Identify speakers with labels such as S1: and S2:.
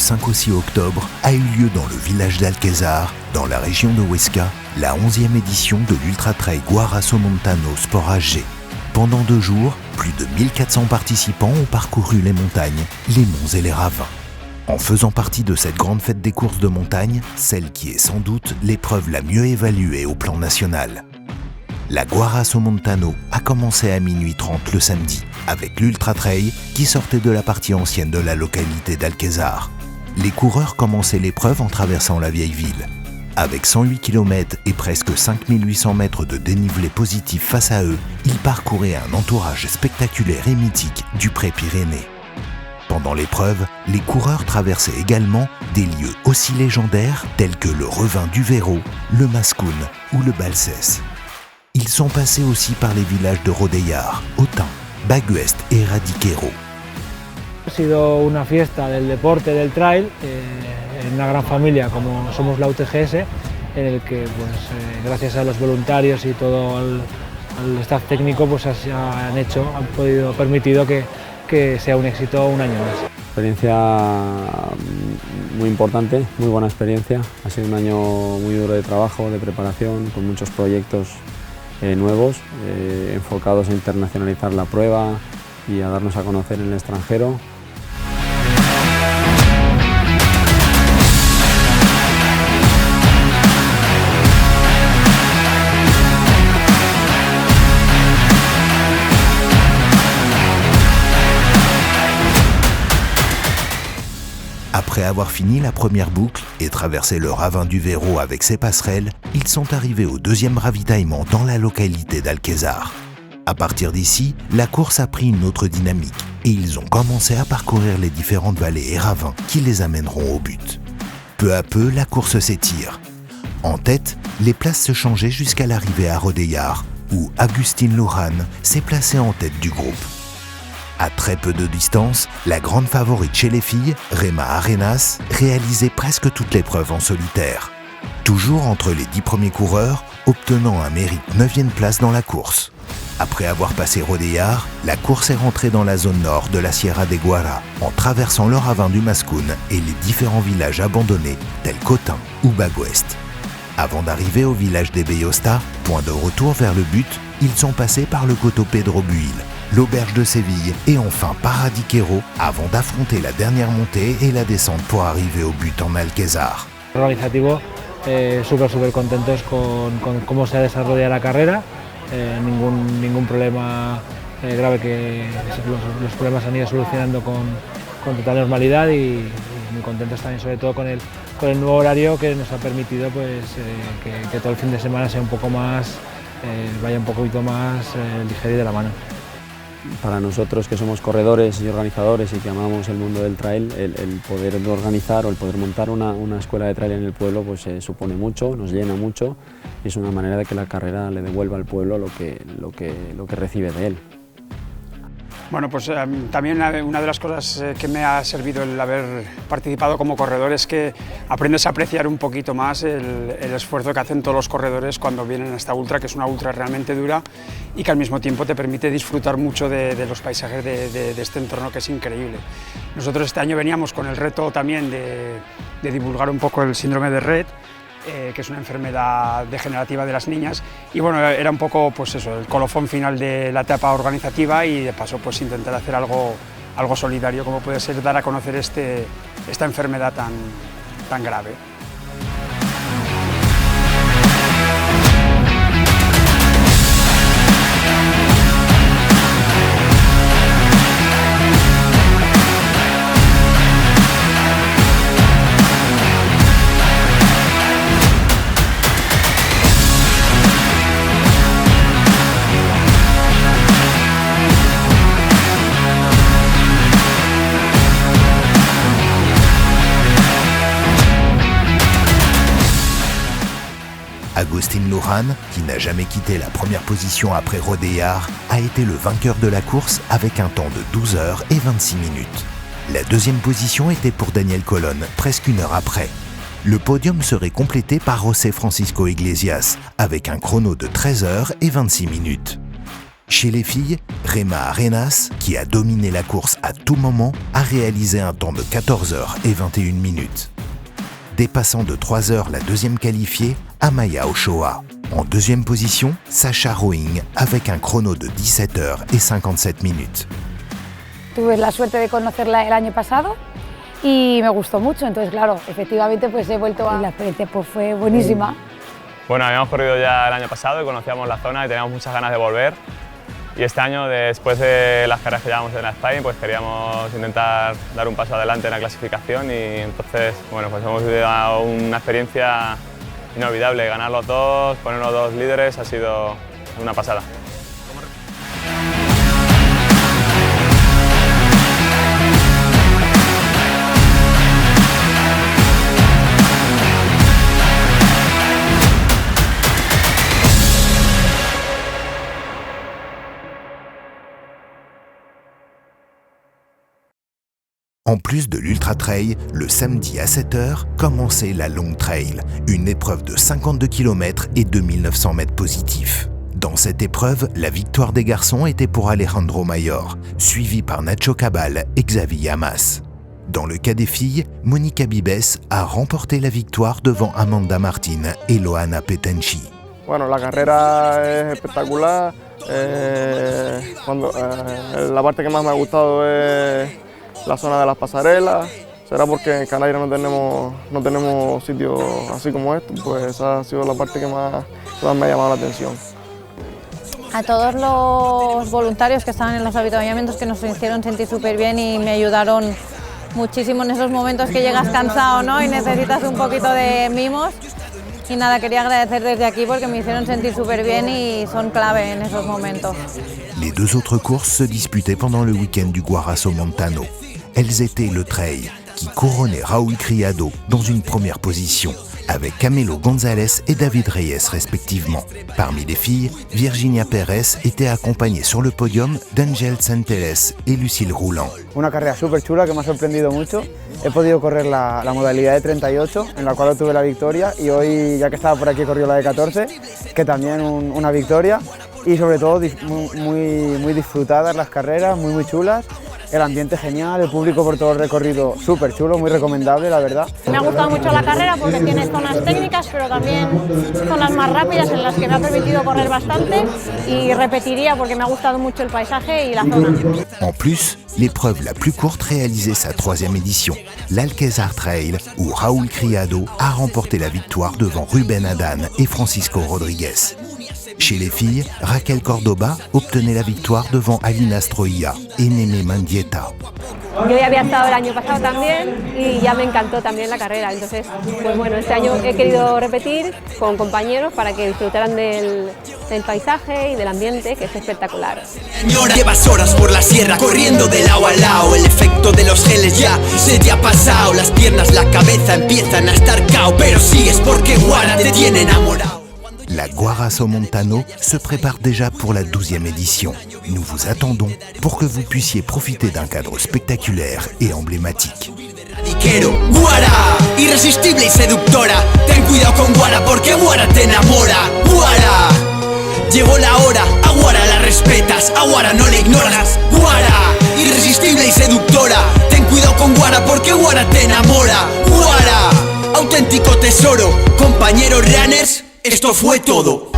S1: 5 au 6 octobre a eu lieu dans le village d'Alquezar, dans la région de Huesca, la 11e édition de l'Ultra Trail Guara Somontano Sport AG. Pendant 2 jours, plus de 1400 participants ont parcouru les montagnes, les monts et les ravins. En faisant partie de cette grande fête des courses de montagne, celle qui est sans doute l'épreuve la mieux évaluée au plan national. La Guara Somontano a commencé à minuit 30 le samedi, avec l'Ultra Trail qui sortait de la partie ancienne de la localité d'Alquezar. Les coureurs commençaient l'épreuve en traversant la vieille ville. Avec 108 km et presque 5800 mètres de dénivelé positif face à eux, ils parcouraient un entourage spectaculaire et mythique du Pré-Pyrénées. Pendant l'épreuve, les coureurs traversaient également des lieux aussi légendaires tels que le Revin du Véro, le Mascoun ou le Balsès. Ils sont passés aussi par les villages de Rodellard, Autun, Baguest et Radiquero.
S2: Ha sido una fiesta del deporte del trail en una gran familia como somos la UTGS, en el que gracias a los voluntarios y todo al staff técnico han permitido que sea un éxito un año más.
S3: Experiencia muy importante, muy buena experiencia. Ha sido un año muy duro de trabajo, de preparación, con muchos proyectos nuevos, enfocados a internacionalizar la prueba y a darnos a conocer en el extranjero.
S1: Après avoir fini la première boucle et traversé le ravin du Véro avec ses passerelles, ils sont arrivés au deuxième ravitaillement dans la localité d'Alquezar. À partir d'ici, la course a pris une autre dynamique et ils ont commencé à parcourir les différentes vallées et ravins qui les amèneront au but. Peu à peu, la course s'étire. En tête, les places se changeaient jusqu'à l'arrivée à Rodellard, où Agustín Luján s'est placé en tête du groupe. À très peu de distance, la grande favorite chez les filles, Rema Arenas, réalisait presque toute l'épreuve en solitaire. Toujours entre les 10 premiers coureurs, obtenant un mérite 9e place dans la course. Après avoir passé Rodellard, la course est rentrée dans la zone nord de la Sierra de Guara, en traversant le ravin du Mascoun et les différents villages abandonnés, tels qu'Autun ou Baguest. Avant d'arriver au village de Bellosta, point de retour vers le but, ils sont passés par le coteau Pedro Buil, l'auberge de Séville et enfin par Radiquero avant d'affronter la dernière montée et la descente pour arriver au but en Alquezar.
S2: Organizativo, súper contentos con cómo se ha desarrollado la carrera, ningún problema grave, que los problemas han ido solucionando con total normalidad y muy contentos también sobre todo con el nuevo horario que nos ha permitido que todo el fin de semana sea un poco más, vaya un poquito más ligero y de la mano.
S3: Para nosotros que somos corredores y organizadores y que amamos el mundo del trail, el poder organizar o el poder montar una escuela de trail en el pueblo pues supone mucho, nos llena mucho y es una manera de que la carrera le devuelva al pueblo lo que recibe de él.
S4: Bueno, pues también una de las cosas que me ha servido el haber participado como corredor es que aprendes a apreciar un poquito más el esfuerzo que hacen todos los corredores cuando vienen a esta ultra, que es una ultra realmente dura y que al mismo tiempo te permite disfrutar mucho de los paisajes de este entorno que es increíble. Nosotros este año veníamos con el reto también de divulgar un poco el síndrome de Rett, que es una enfermedad degenerativa de las niñas, y bueno, era un poco pues eso, el colofón final de la etapa organizativa y de paso pues intentar hacer algo solidario como puede ser dar a conocer esta enfermedad tan grave.
S1: Agustín Luján, qui n'a jamais quitté la première position après Rodellard, a été le vainqueur de la course avec un temps de 12 heures et 26 minutes. La deuxième position était pour Daniel Colón, presque une heure après. Le podium serait complété par José Francisco Iglesias, avec un chrono de 13 heures et 26 minutes. Chez les filles, Rema Arenas, qui a dominé la course à tout moment, a réalisé un temps de 14h21. Dépassant de 3 heures la deuxième qualifiée, Amaya Ochoa. En deuxième position, Sasha Rowing avec un chrono de 17h57.
S5: Tuve la suerte de conocerla el año pasado y me gustó mucho, entonces claro, efectivamente pues he vuelto a... La experiencia pues fue buenísima.
S6: Bueno, habíamos corrido ya el año pasado y conocíamos la zona y teníamos muchas ganas de volver. Y este año, después de las carreras que llevamos en la Spain, pues queríamos intentar dar un paso adelante en la clasificación y entonces, bueno, pues hemos vivido una experiencia inolvidable. Ganar los dos, poner los dos líderes, ha sido una pasada.
S1: En plus de l'Ultra Trail, le samedi à 7h, commençait la Long Trail, une épreuve de 52 km et 2900 mètres positifs. Dans cette épreuve, la victoire des garçons était pour Alejandro Mayor, suivi par Nacho Cabal et Xavi Llamas. Dans le cas des filles, Mónica Vives a remporté la victoire devant Amanda Martin et Loana Petenchi.
S7: Bueno, la carrera es espectacular. La parte que más me ha gustado es la zona de las pasarelas. Será porque en Canarias no tenemos sitios así como este, pues esa ha sido la parte que más me ha llamado la atención.
S8: A todos los voluntarios que estaban en los avituallamientos, que nos hicieron sentir súper bien y me ayudaron muchísimo en esos momentos que llegas cansado, ¿no? Y necesitas un poquito de mimos. Y nada, quería agradecer desde aquí porque me hicieron sentir súper bien y son clave en esos momentos.
S1: Les deux autres courses se disputaient pendant le week-end du Guarasso Montano. Elles étaient le trail, qui couronnait Raúl Criado dans une première position, avec Camilo González et David Reyes respectivement. Parmi les filles, Virginia Pérez était accompagnée sur le podium d'Angel Santeles et Lucille Roulant.
S9: Una carrera súper chula que me ha sorprendido mucho. He podido correr la modalidad de 38, en la cual obtuve la victoria, y hoy, ya que estaba por aquí, he corrido la de 14, que también una victoria, y sobre todo muy disfrutadas las carreras, muy chulas. El ambiente genial, el público por todo el recorrido súper chulo, muy recomendable, la verdad.
S8: Me ha gustado mucho la carrera porque tiene zonas técnicas, pero también zonas más rápidas en las que me ha permitido correr bastante y repetiría porque me ha gustado mucho el paisaje y la zona.
S1: En plus, l'épreuve la plus courte réalisait sa 3e édition, l'Alquezar Trail, où Raúl Criado a remporté la victoire devant Ruben Adán et Francisco Rodríguez. Chez les filles, Raquel Cordoba obtenait la victoire devant Alina Stroia et Neme Mendieta.
S10: Yo ya había estado el año pasado también y ya me encantó también la carrera, entonces pues bueno, este año he querido repetir con compañeros para que disfrutaran del paisaje y del ambiente, que es espectacular.
S11: Llevas horas por la sierra corriendo de lado a lado, el efecto de los geles ya se te ha pasado, las piernas, la cabeza empiezan a estar cao, pero sigues porque Guara te tiene enamorado.
S1: La Guarasso Montano se prépare déjà pour la 12e édition. Nous vous attendons pour que vous puissiez profiter d'un cadre spectaculaire et emblématique.
S11: Guara, irresistible y seductora, ten cuidado con Guara porque Guara te enamora. Guara, llegó la hora, a Guara la respetas, a Guara no le ignoras. Guara, irresistible y seductora, ten cuidado con Guara porque Guara te enamora. Guara, auténtico tesoro, compañeros runners, esto fue todo.